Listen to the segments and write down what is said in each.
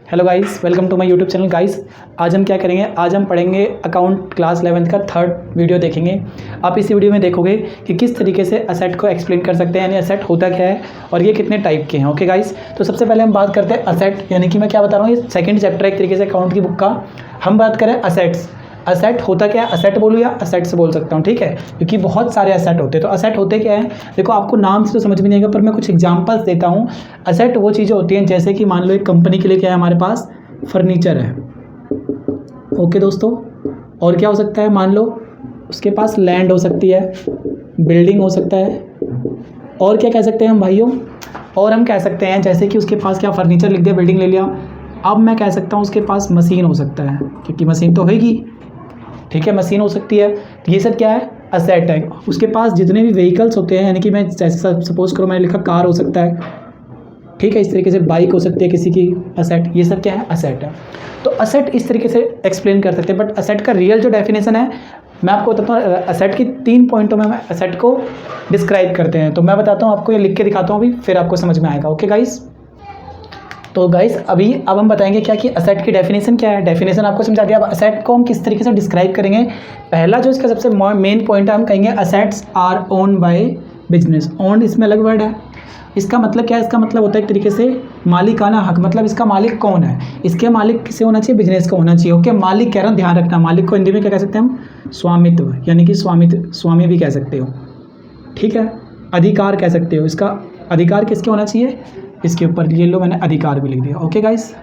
Hello guys, welcome to my YouTube channel. Guys आज हम क्या करेंगे, आज हम पढ़ेंगे अकाउंट क्लास 11th का थर्ड वीडियो देखेंगे। आप इसी वीडियो में देखोगे कि किस तरीके से असेट को एक्सप्लेन कर सकते हैं, यानी असेट होता क्या है और ये कितने टाइप के हैं। ओके गाइस, तो सबसे पहले हम बात करते हैं असेट, यानी कि मैं क्या बता रहा हूँ, ये सेकंड चैप्टर है एक तरीके से अकाउंट की बुक का। हम बात करें असेट्स। असेट होता क्या है, असेट बोलूँ या असेट्स बोल सकता हूँ, ठीक है, क्योंकि बहुत सारे असेट होते हैं। तो असेट होते क्या है, देखो आपको नाम से तो समझ में नहीं आएगा, पर मैं कुछ एग्जांपल्स देता हूँ। असेट वो चीज़ें होती हैं जैसे कि मान लो एक कंपनी के लिए क्या है, हमारे पास फर्नीचर है। ओके दोस्तों, और क्या हो सकता है, मान लो उसके पास लैंड हो सकती है, बिल्डिंग हो सकता है, और क्या कह सकते हैं हम भाइयों, और हम कह सकते हैं जैसे कि उसके पास क्या फर्नीचर लिख दिया, बिल्डिंग ले लिया। अब मैं कह सकता हूँ उसके पास मशीन हो सकता है, क्योंकि मशीन तो होगी, ठीक है, मशीन हो सकती है। तो ये सब क्या है, असेट है। उसके पास जितने भी व्हीकल्स होते हैं, यानी कि मैं जैसे सपोज करो मैंने लिखा कार हो सकता है, ठीक है, इस तरीके से बाइक हो सकती है किसी की, असेट। ये सब क्या है, असेट है। तो असेट इस तरीके से एक्सप्लेन कर सकते हैं, बट असेट का रियल जो डेफिनेशन है मैं आपको बताता हूँ। असेट की 3 पॉइंटों में असेट को डिस्क्राइब करते हैं, तो मैं बताता हूँ आपको, ये लिख के दिखाता हूँ अभी, फिर आपको समझ में आएगा। ओके गाइस, तो गाइस अब हम बताएंगे क्या कि असेट की डेफिनेशन क्या है। डेफिनेशन आपको समझा दिया। अब असेट को हम किस तरीके से डिस्क्राइब करेंगे। पहला जो इसका सबसे मेन पॉइंट है, हम कहेंगे assets are owned by business. Owned इसमें अलग वर्ड है। इसका मतलब क्या है, इसका मतलब होता है एक तरीके से मालिकाना हक, मतलब इसका मालिक कौन है, इसके मालिक किसे होना चाहिए, बिजनेस को होना चाहिए। ओके, मालिक कह रहा हूँ, ध्यान रखना, मालिक को हिंदी में क्या कह सकते हैं हम, स्वामित्व, यानी कि स्वामी भी कह सकते हो, ठीक है, अधिकार कह सकते हो। इसका अधिकार किसके होना चाहिए, इसके ऊपर, ये लो मैंने अधिकार भी लिख दिया। ओके गाइस,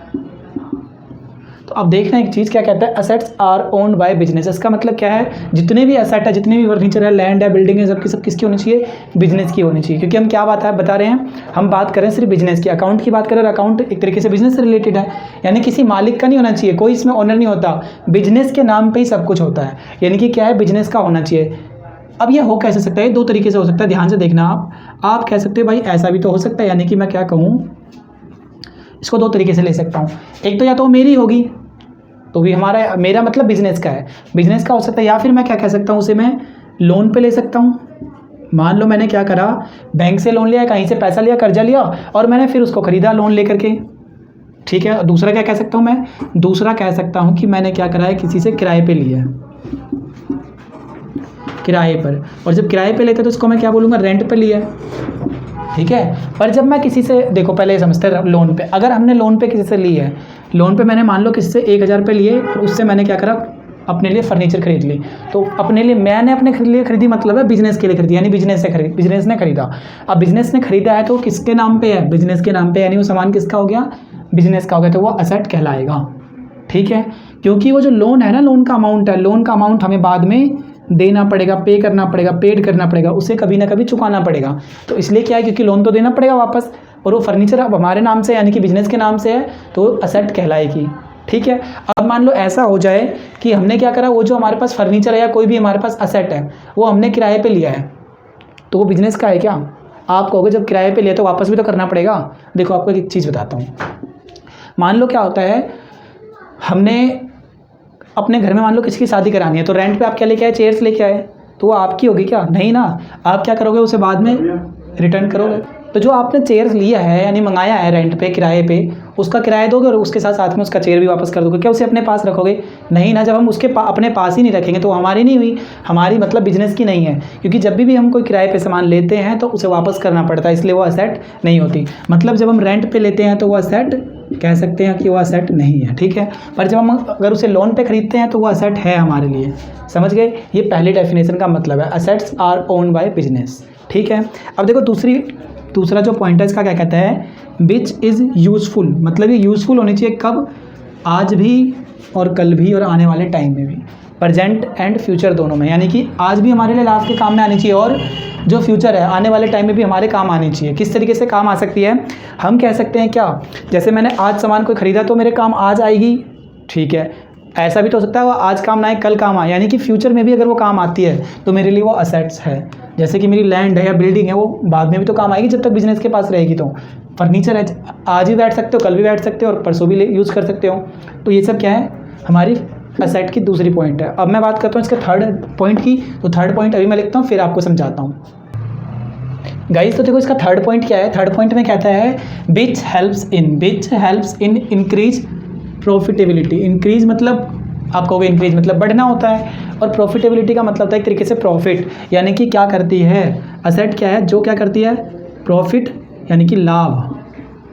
तो अब देखना एक चीज़ क्या कहता है, assets are owned by business. इसका मतलब क्या है, जितने भी असेट है, जितने भी फर्नीचर है, लैंड है, बिल्डिंग है, सब किसकी होनी चाहिए, बिजनेस की होनी चाहिए। क्योंकि हम क्या बता रहे हैं, हम बात करें सिर्फ बिजनेस की। अकाउंट की बात करें, अकाउंट एक तरीके से बिजनेस से रिलेटेड है, यानी किसी मालिक का नहीं होना चाहिए, कोई इसमें ओनर नहीं होता, बिजनेस के नाम पर ही सब कुछ होता है, यानी कि क्या है, बिजनेस का होना चाहिए। अब ये हो कैसे सकता है, दो तरीके से हो सकता है, ध्यान से देखना। आप कह सकते हो भाई ऐसा भी तो हो सकता है, यानी कि मैं क्या कहूँ, इसको दो तरीके से ले सकता हूँ। एक तो या तो मेरी होगी, तो भी मेरा मतलब बिजनेस का है, बिजनेस का हो सकता है, या फिर मैं क्या कह सकता हूँ, उसे मैं लोन पे ले सकता हूँ। मान लो मैंने क्या करा, बैंक से लोन लिया, कहीं से पैसा लिया, कर्जा लिया, और मैंने फिर उसको खरीदा लोन लेकर के, ठीक है। दूसरा क्या कह सकता हूँ मैं, दूसरा कह सकता हूँ कि मैंने क्या करा है, किसी से किराए पे लिया है, किराए पर। और जब किराए पे लेते तो उसको मैं क्या बोलूँगा, रेंट पे लिया है, ठीक है। पर जब मैं किसी से, देखो पहले समझते हैं लोन पे, अगर हमने लोन पे किसी से ली है, लोन पे मैंने मान लो किसी से 1000 रुपये लिए, और उससे मैंने क्या करा, अपने लिए फर्नीचर खरीद ली। तो अपने लिए, मैंने अपने लिए खरीदी, मतलब है बिजनेस के लिए खरीदी, यानी बिजनेस ने खरीदा। अब बिजनेस ने खरीदा है तो किसके नाम पे है, बिजनेस के नाम पे, यानी वो सामान किसका हो गया, बिजनेस का हो गया, तो वो असेट कहलाएगा, ठीक है। क्योंकि वो जो लोन है ना, लोन का अमाउंट है, लोन का अमाउंट हमें बाद में देना पड़ेगा, पेड करना पड़ेगा, उसे कभी ना कभी चुकाना पड़ेगा। तो इसलिए क्या है, क्योंकि लोन तो देना पड़ेगा वापस, और वो फर्नीचर अब हमारे नाम से, यानी कि बिजनेस के नाम से है, तो असेट कहलाएगी, ठीक है। अब मान लो ऐसा हो जाए कि हमने क्या करा, वो जो हमारे पास फर्नीचर है या कोई भी हमारे पास असेट है, वो हमने किराए पे लिया है, तो वो बिजनेस का है क्या। आप कहोगे जब किराए पे लिया तो वापस भी तो करना पड़ेगा। देखो आपको एक चीज़ बताता हूँ, मान लो क्या होता है, हमने अपने घर में मान लो किसी की शादी करानी है, तो रेंट पे आप क्या लेके आए, चेयर्स लेके आए, तो वो आपकी होगी क्या, नहीं ना। आप क्या करोगे, उसे बाद में रिटर्न करोगे। तो जो आपने चेयर्स लिया है, यानी मंगाया है रेंट पे, किराए पे, उसका किराया दोगे, और उसके साथ साथ में उसका चेयर भी वापस कर दोगे क्या, उसे अपने पास रखोगे, नहीं ना। जब हम उसके अपने पास ही नहीं रखेंगे तो हमारी नहीं हुई, हमारी मतलब बिजनेस की नहीं है। क्योंकि जब भी हम कोई किराए पे सामान लेते हैं तो उसे वापस करना पड़ता है, इसलिए वो असेट नहीं होती। मतलब जब हम रेंट पे लेते हैं तो वो असेट कह सकते हैं कि वो असेट नहीं है, ठीक है। पर जब हम अगर उसे लोन पे खरीदते हैं तो वो असेट है हमारे लिए, समझ गए। ये पहली डेफिनेशन का मतलब है, assets are owned by business, ठीक है। अब देखो दूसरा जो पॉइंट है इसका क्या कहता है, विच इज़ यूज़फुल, मतलब ये यूज़फुल होनी चाहिए कब, आज भी और कल भी और आने वाले टाइम में भी, प्रेजेंट एंड फ्यूचर दोनों में, यानी कि आज भी हमारे लिए लाभ के काम में आनी चाहिए, और जो फ्यूचर है आने वाले टाइम में भी हमारे काम आनी चाहिए। किस तरीके से काम आ सकती है, हम कह सकते हैं क्या, जैसे मैंने आज सामान कोई खरीदा तो मेरे काम आज आएगी, ठीक है। ऐसा भी तो हो सकता है वो आज काम ना आए, कल काम आए, यानी कि फ्यूचर में भी अगर वो काम आती है तो मेरे लिए वो असेट्स है। जैसे कि मेरी लैंड है या बिल्डिंग है, वो बाद में भी तो काम आएगी जब तक बिजनेस के पास रहेगी। तो फर्नीचर है, आज भी बैठ सकते हो, कल भी बैठ सकते हो, और परसों भी यूज़ कर सकते हो। तो ये सब क्या है, हमारी असेट की दूसरी पॉइंट है। अब मैं बात करता हूँ इसके थर्ड पॉइंट की, तो थर्ड पॉइंट अभी मैं लिखता हूँ, फिर आपको समझाता हूँ। गाइस तो देखो इसका थर्ड पॉइंट क्या है, थर्ड पॉइंट में कहता है which helps in increase profitability. Increase मतलब आप कहोगे इंक्रीज मतलब बढ़ना होता है, और प्रॉफिटेबिलिटी का मतलब होता है एक तरीके से प्रॉफिट, यानी कि क्या करती है असेट, क्या है जो क्या करती है प्रॉफिट यानी कि लाभ,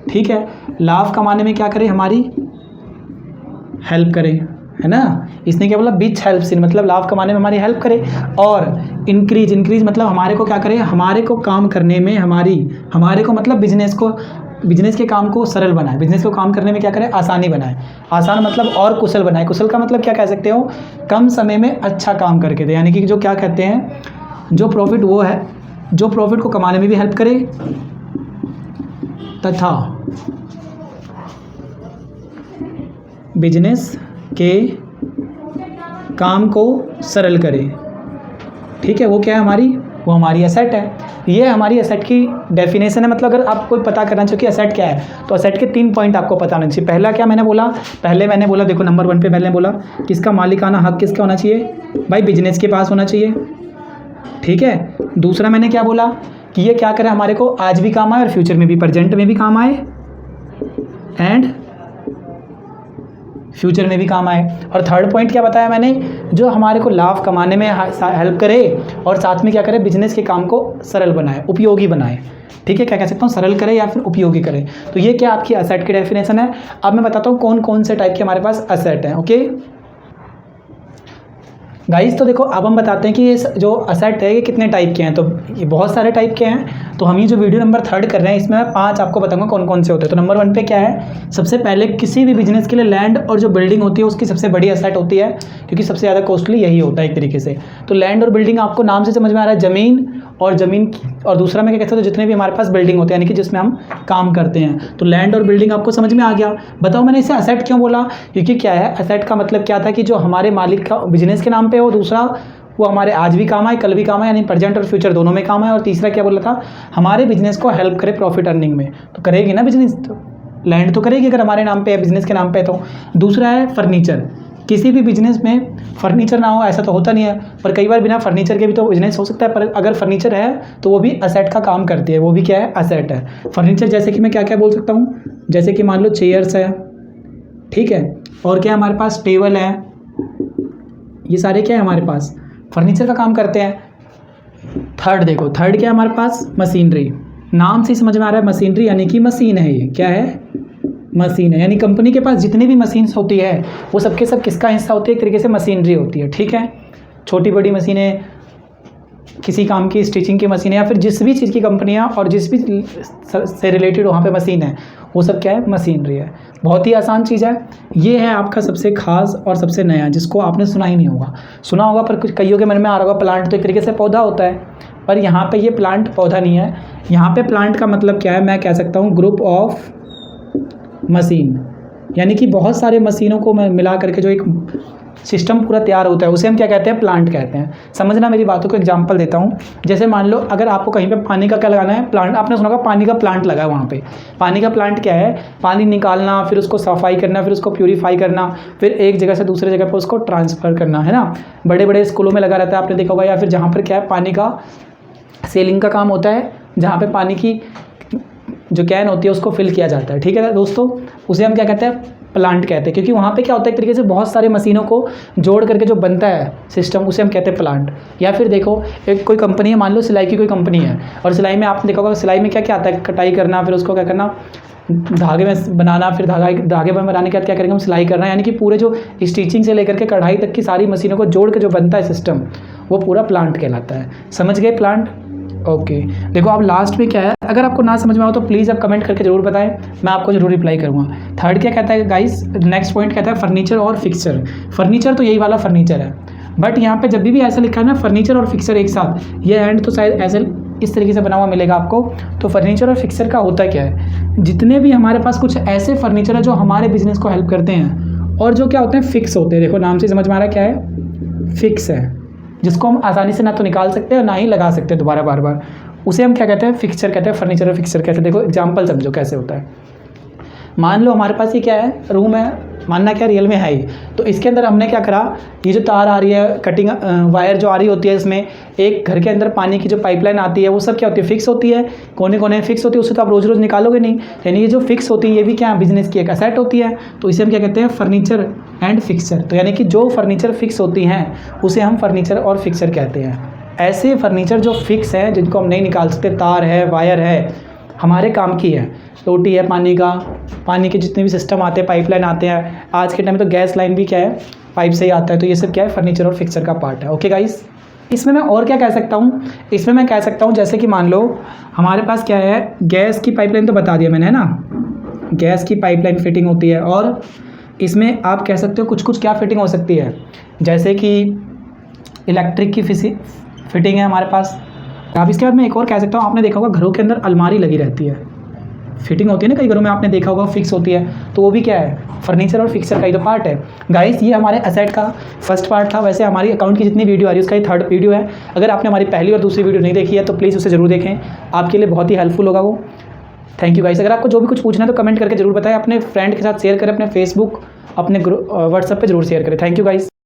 ठीक है, लाभ कमाने में क्या करे हमारी हेल्प करे, है ना। इसने क्या बोला विच हेल्प्स इन मतलब लाभ कमाने में हमारी हेल्प करे, और इंक्रीज मतलब हमारे को क्या करे, हमारे को काम करने में हमारे को मतलब बिजनेस के काम को सरल बनाए, बिजनेस को काम करने में क्या करे आसानी बनाए, आसान मतलब और कुशल बनाए, कुशल का मतलब क्या कह सकते हो कम समय में अच्छा काम करके दे, यानी कि जो क्या कहते हैं जो प्रॉफिट वो है जो प्रॉफिट को कमाने में भी हेल्प करे तथा बिजनेस के काम को सरल करे, ठीक है, वो क्या है वो हमारी एसेट है। ये हमारी एसेट की डेफिनेशन है, मतलब अगर आपको पता करना चाहिए कि एसेट क्या है तो एसेट के 3 पॉइंट आपको पता होना चाहिए। पहला क्या मैंने बोला, देखो नंबर 1 पे पहले बोला किसका मालिकाना हक किसका होना चाहिए भाई, बिजनेस के पास होना चाहिए, ठीक है। दूसरा मैंने क्या बोला कि ये क्या करे हमारे को आज भी काम आए और फ्यूचर में भी, प्रेजेंट में भी काम आए एंड फ्यूचर में भी काम आए। और थर्ड पॉइंट क्या बताया मैंने, जो हमारे को लाभ कमाने में हेल्प करे और साथ में क्या करे बिजनेस के काम को सरल बनाए, उपयोगी बनाए, ठीक है, क्या कह सकता हूँ सरल करे या फिर उपयोगी करे। तो ये क्या आपकी एसेट की डेफिनेशन है। अब मैं बताता हूँ कौन कौन से टाइप के हमारे पास एसेट हैं। ओके गाइस, तो देखो अब हम बताते हैं कि ये जो असेट है ये कितने टाइप के हैं। तो ये बहुत सारे टाइप के हैं। तो हम ये जो वीडियो नंबर 3 कर रहे हैं इसमें मैं 5 आपको बताऊंगा कौन कौन से होते हैं। तो नंबर 1 पे क्या है, सबसे पहले किसी भी बिजनेस के लिए लैंड और जो बिल्डिंग होती है उसकी सबसे बड़ी असेट होती है, क्योंकि सबसे ज़्यादा कॉस्टली यही होता है एक तरीके से। तो लैंड और बिल्डिंग आपको नाम से समझ में आ रहा है, ज़मीन और दूसरा मैं क्या कहता हूँ जितने भी हमारे पास बिल्डिंग होते हैं यानी कि जिसमें हम काम करते हैं। तो लैंड और बिल्डिंग आपको समझ में आ गया। बताओ मैंने इसे असेट क्यों बोला, क्योंकि क्या है असेट का मतलब क्या था कि जो हमारे मालिक का बिजनेस के नाम पे हो, दूसरा वो हमारे आज भी काम आए कल भी काम आए, यानी प्रेजेंट और फ्यूचर दोनों में काम आए, और तीसरा क्या बोला था हमारे बिजनेस को हेल्प करे प्रॉफिट अर्निंग में। तो करेगी ना बिजनेस, तो लैंड तो करेगी अगर हमारे नाम पे है बिजनेस के नाम पे। तो दूसरा है फर्नीचर। किसी भी बिजनेस में फर्नीचर ना हो ऐसा तो होता नहीं है, पर कई बार बिना फर्नीचर के भी तो बिजनेस हो सकता है, पर अगर फर्नीचर है तो वो भी असेट का काम करती है, वो भी क्या है असेट है। फर्नीचर जैसे कि मैं क्या क्या बोल सकता हूँ, जैसे कि मान लो चेयर्स है, ठीक है, और क्या हमारे पास टेबल है, ये सारे क्या है हमारे पास फर्नीचर का काम करते हैं। थर्ड देखो, थर्ड क्या है हमारे पास मशीनरी। नाम से समझ में आ रहा है मशीनरी यानी कि मशीन है, ये क्या है मशीन है, यानी कंपनी के पास जितनी भी मशीन्स होती है वो सबके सब किसका हिस्सा होती है, एक तरीके से मशीनरी होती है, ठीक है। छोटी बड़ी मशीनें, किसी काम की स्टिचिंग की मशीन है, या फिर जिस भी चीज़ की कंपनियां और जिस भी से रिलेटेड वहाँ पे मशीन है वो सब क्या है मशीनरी है। बहुत ही आसान चीज़ है। ये है आपका सबसे खास और सबसे नया, जिसको आपने सुना ही नहीं होगा, सुना होगा पर कुछ कईयों के मन में आ रहा होगा। प्लांट तो एक तरीके से पौधा होता है, पर यहाँ पे ये प्लांट पौधा नहीं है। यहाँ पे प्लांट का मतलब क्या है, मैं कह सकता हूँ ग्रुप ऑफ मशीन, यानी कि बहुत सारे मशीनों को मिला करके जो एक सिस्टम पूरा तैयार होता है उसे हम क्या कहते हैं प्लांट कहते हैं। समझना मेरी बातों को, एग्जांपल देता हूँ। जैसे मान लो अगर आपको कहीं पे पानी का क्या लगाना है, प्लांट, आपने सुना होगा पानी का प्लांट लगा है वहाँ पे। पानी का प्लांट क्या है, पानी निकालना, फिर उसको सफाई करना, फिर उसको प्यूरीफाई करना, फिर एक जगह से दूसरे जगह पर उसको ट्रांसफ़र करना, है ना। बड़े बड़े स्कूलों में लगा रहता है, आपने देखा होगा, या फिर जहाँ पर क्या है पानी का सेलिंग का काम होता है, जहाँ पर पानी की जो कैन होती है उसको फिल किया जाता है, ठीक है दोस्तों, उसे हम क्या कहते हैं प्लांट कहते हैं। क्योंकि वहाँ पे क्या होता है एक तरीके से बहुत सारे मशीनों को जोड़ करके जो बनता है सिस्टम, उसे हम कहते हैं प्लांट। या फिर देखो एक कोई कंपनी है, मान लो सिलाई की कोई कंपनी है, और सिलाई में आपने देखा होगा सिलाई में क्या क्या आता है, कटाई करना, फिर उसको क्या करना धागे में बनाना, फिर धागे में बनाने के बाद क्या करेंगे हम सिलाई करना, यानी कि पूरे जो स्टिचिंग से लेकर के कढ़ाई तक की सारी मशीनों को जोड़ के जो बनता है सिस्टम, वो पूरा प्लांट कहलाता है। समझ गए प्लांट। ओके देखो अब लास्ट में क्या है, अगर आपको ना समझ में आओ तो प्लीज़ आप कमेंट करके ज़रूर बताएं, मैं आपको ज़रूर रिप्लाई करूँगा। थर्ड क्या कहता है गाइस, नेक्स्ट पॉइंट कहता है फर्नीचर और फिक्सचर। फर्नीचर तो यही वाला फर्नीचर है, बट यहाँ पे जब भी ऐसा लिखा है ना फर्नीचर और फिक्सचर एक साथ, ये एंड तो शायद ऐसे इस तरीके से बना हुआ मिलेगा आपको। तो फर्नीचर और फिक्सचर का होता क्या है, जितने भी हमारे पास कुछ ऐसे फर्नीचर है जो हमारे बिजनेस को हेल्प करते हैं और जो क्या होते हैं फिक्स होते हैं। देखो नाम से समझ में आ रहा है क्या है, फिक्स है, जिसको हम आसानी से ना तो निकाल सकते हैं और ना ही लगा सकते हैं दोबारा बार बार, उसे हम क्या कहते हैं फिक्सचर कहते हैं। फर्नीचर और फिक्सचर कहते हैं। देखो एग्जांपल समझो कैसे होता है। मान लो हमारे पास ये क्या है रूम है, मानना क्या रियल में है ही। तो इसके अंदर हमने क्या करा, ये जो तार आ रही है, कटिंग वायर जो आ रही होती है, इसमें एक घर के अंदर पानी की जो पाइपलाइन आती है वो सब क्या होती है, फिक्स होती है, कोने कोने फिक्स होती है, उससे तो आप रोज़ रोज़ निकालोगे नहीं। यानी ये जो फिक्स होती है ये भी क्या बिजनेस की एक एसेट होती है। तो इसे हम क्या कहते हैं, फर्नीचर एंड फिक्सचर। तो यानी कि जो फर्नीचर फिक्स होती हैं उसे हम फर्नीचर और फिक्सचर कहते हैं। ऐसे फर्नीचर जो फिक्स हैं, जिनको हम नहीं निकाल सकते, तार है, वायर है, हमारे काम की है, टोटी है पानी का, पानी के जितने भी सिस्टम आते हैं, पाइपलाइन आते हैं, आज के टाइम में तो गैस लाइन भी क्या है, पाइप से ही आता है। तो ये सब क्या है, फर्नीचर और फिक्सचर का पार्ट है। ओके गाइस, इसमें मैं और क्या कह सकता हूँ, इसमें मैं कह सकता हूँ जैसे कि मान लो हमारे पास क्या है, गैस की पाइपलाइन तो बता दिया मैंने, है ना, गैस की पाइपलाइन फिटिंग होती है। और इसमें आप कह सकते हो कुछ कुछ क्या फिटिंग हो सकती है, जैसे कि इलेक्ट्रिक की फिटिंग है हमारे पास। आप इसके बाद मैं एक और कह सकता हूँ, आपने देखा होगा घरों के अंदर अलमारी लगी रहती है, फिटिंग होती है ना, कई घरों में आपने देखा होगा फिक्स होती है, तो वो भी क्या है, फर्नीचर और फिक्सर का ही तो पार्ट है। गाइस, ये हमारे एसेट का फर्स्ट पार्ट था। वैसे हमारी अकाउंट की जितनी वीडियो आ रही है उसका ये थर्ड वीडियो है। अगर आपने हमारी पहली और दूसरी वीडियो नहीं देखी है तो प्लीज़ उसे ज़रूर देखें, आपके लिए बहुत ही हेल्पफुल होगा वो। Thank you guys. अगर आपको जो भी कुछ पूछना है तो कमेंट करके जरूर बताएं, अपने फ्रेंड के साथ शेयर करें, अपने फेसबुक, अपने व्हाट्सएप पर जरूर शेयर करें। Thank you guys.